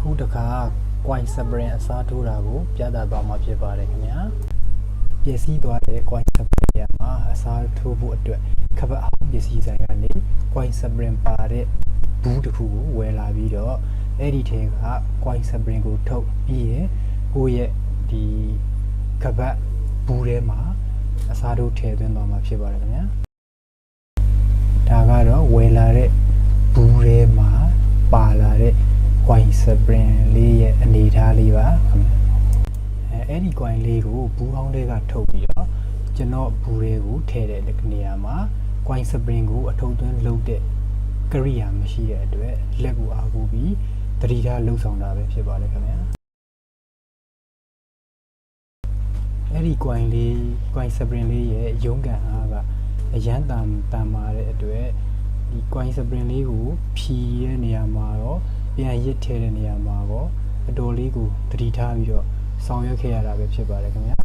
အခုတခါ coin စပရင်အစားထိုးတာကိုပြသသွားမှာဖြစ်ပါတယ်ခင်ဗျာပျက်စီးသွားတဲ့ coin စပရင်မှာအစားထိုးဖို့အတွက်ခပတ်အောင်ပစ္စည်းဆိုင်ကနေ coin စပရင်ပါတဲ့ဘူးတစ်ခုကိုဝယ်လာပြီးတော့အဲ့ဒီထဲက coin စပရင်ကိုထုတ်ပြီးရင်ကိုယ့်ရဲ့ဒီခပတ်ဘူးထဲမှာအစားထိုးထည့်သွင်းသွားမှာဖြစ်ပါတယ်ခင်ဗျာဒါကတော့ဝယ်လာတဲ့ဘူးထဲမှာပါလာတဲ့ coin စပရင်လေးရဲ့အနေထားလေးပါခင်ဗျာအဲ့ဒီ coin လေးကိုဘူးဟောင်းတွေကထုတ်ပြီးတော့ကျွန်တော်ဘူးတွေကိုထည့်တဲ့နေရာမှာ coin စပရင်ကိုအထုပ်သွင်းလုပ်တဲ့ကရိယာမရှိတဲ့အတွက်လက်ကိုအားကိုးပြီးတတိထားလှုပ်ဆောင်တာပဲဖြစ်ပါလေခင်ဗျာအဲ့ဒီ coin စပရင်လေးရဲ့ရုံးကန်အားကအရန်တန်မာတဲ့အတွက်ဒီ coin စပရင်လေးကိုဖြီးတဲ့နေရာမှာတော့ပြန်ရစ်ထဲတဲ့နေရာမှာတော့အတော်လေးကိုတတိထားပြီးတော့ဆောင်ရွက်ခဲ့ရတာပဲဖြစ်ပါတယ်ခင်ဗျာ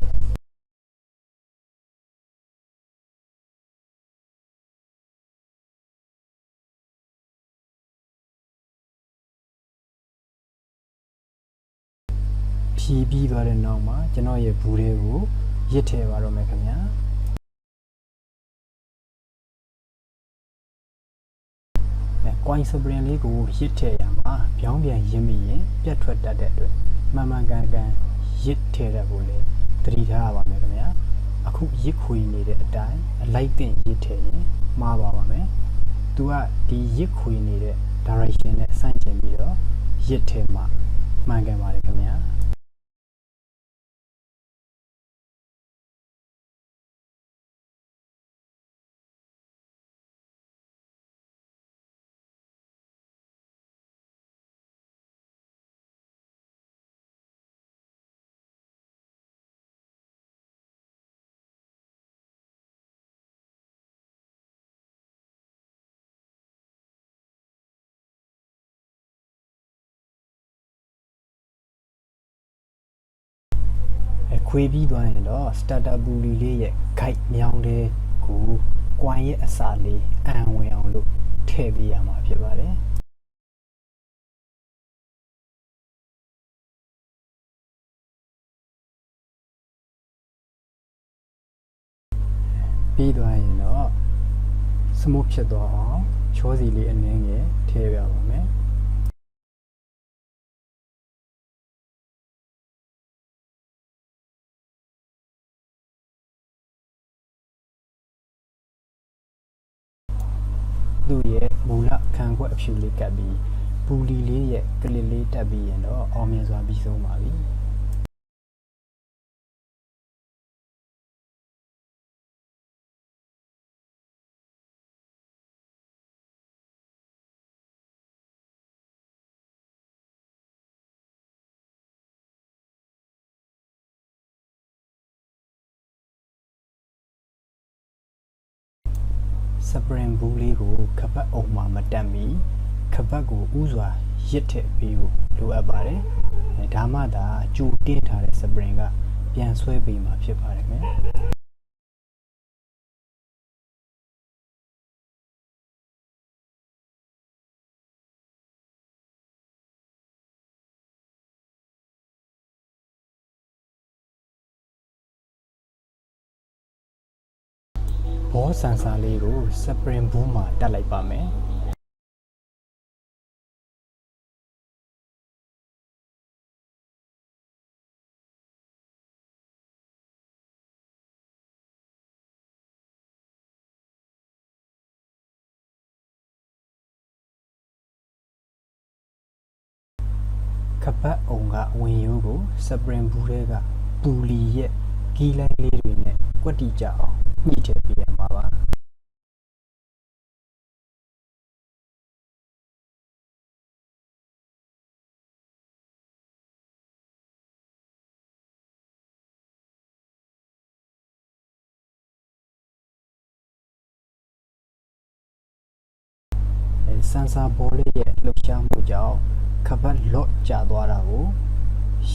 ဖြီးပြီးသွားတဲ့နောက်မှာကျွန်တော်ရဲ့ဘူးလေးကိုရစ်ထဲပါတော့မယ်ခင်ဗျာcoin စပရင်လေးကိုရစ်ထည့်ရမှာပြောင်းပြန်ရင်းမိရင်ပြတ်ထွက်တတ်တဲ့အတွက်မှန်မှန်ကန်ကန်ရစ်ထည့်တတ်ဖို့လေသတိထားရပါမယ်ခင်ဗျာအခုရစ်ခွေနေတဲ့အတိုင်းအလိုက်တင်ရစ်ထည့်ရင်မှားပါမယ်သူကဒီရစ်ခွေနေတဲ့ direction နဲ့ဆန့်ကျင်ပြီးတော့ရစ်ထည့်မှာမှန်ကန်ပါတယ်ခင်ဗျာခွေးပြီးသွားရင်တော့ starter ပူလီလေးရဲ့ guide မြောင်းတဲ့ကို coin ရဲ့အစာလေးအံဝင်အောင်လို့ထည့်ပေးရမှာဖြစ်ပါတယ်ပြီးသွားရင်တော့ smooth ဖြစ်သွားအောင်ချောစီလေးအနည်းငယ်ထည့်ပြပါမယ်သူ့ရဲ့မူလခံခွက်အဖြူလေးကပ်ပြီးပူလီလေးရဲ့ကလစ်လေးတက်ပြီးရင်တော့အောင်မြင်စွာပြီးဆုံးပါပြီစပရင်ဘူးလေးကိုခပတ်အုံမှာမတက်မီခပတ်ကိုဥစွာရစ်ထည့်ပေးဖို့လိုအပ်ပါတယ်ဒါမှသာကြိုတင်းထားတဲ့စပရင်ကပြန်ဆွဲပေးမှာဖြစ်ပါတယ်ခင်ဘောဆန်စာလေးကိုစပရင်ဘူးမှာတက်လိုက်ပါမယ်ခပတ်အုံကဝင်ရိုးကိုစပရင်ဘူးတွေကပူလီရဲ့ကီးလိုင်းလေးတွေနဲ့ကွက်တီကြအောင်ညှိထည့်ပေးရမှာပါဆန်ဆာဘောလေးရဲ့လှုပ်ရှားမှုကြောင့်ခပတ်လော့ကျသွားတာကို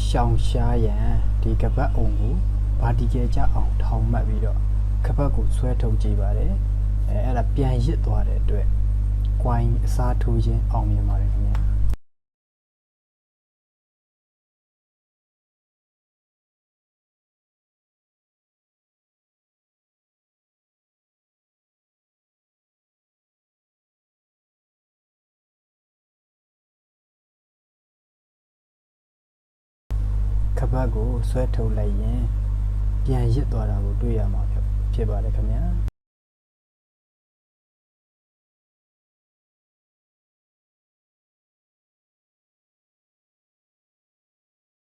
ရှောင်ရှားရန်ဒီခပတ်အုံကိုဘာတီကယ်ကြအောင်ထောင်မှတ်ပြီးတော့ခပတ်ကိုဆွဲထုတ်ကြည့်ပါတယ်အဲ့ဒါပြန်ရစ်သွားတဲ့အတွက် coin အစားထိုးခြင်းအောင်မြင်ပါတယ်ခင်ဗျာ ပတ်ကိုဆွဲထုတ်လိုက်ရင်ပြန်ရစ်သွားတာကိုတွေ့ရမှာဖြစ်ပါတယ်ခင်ဗျာ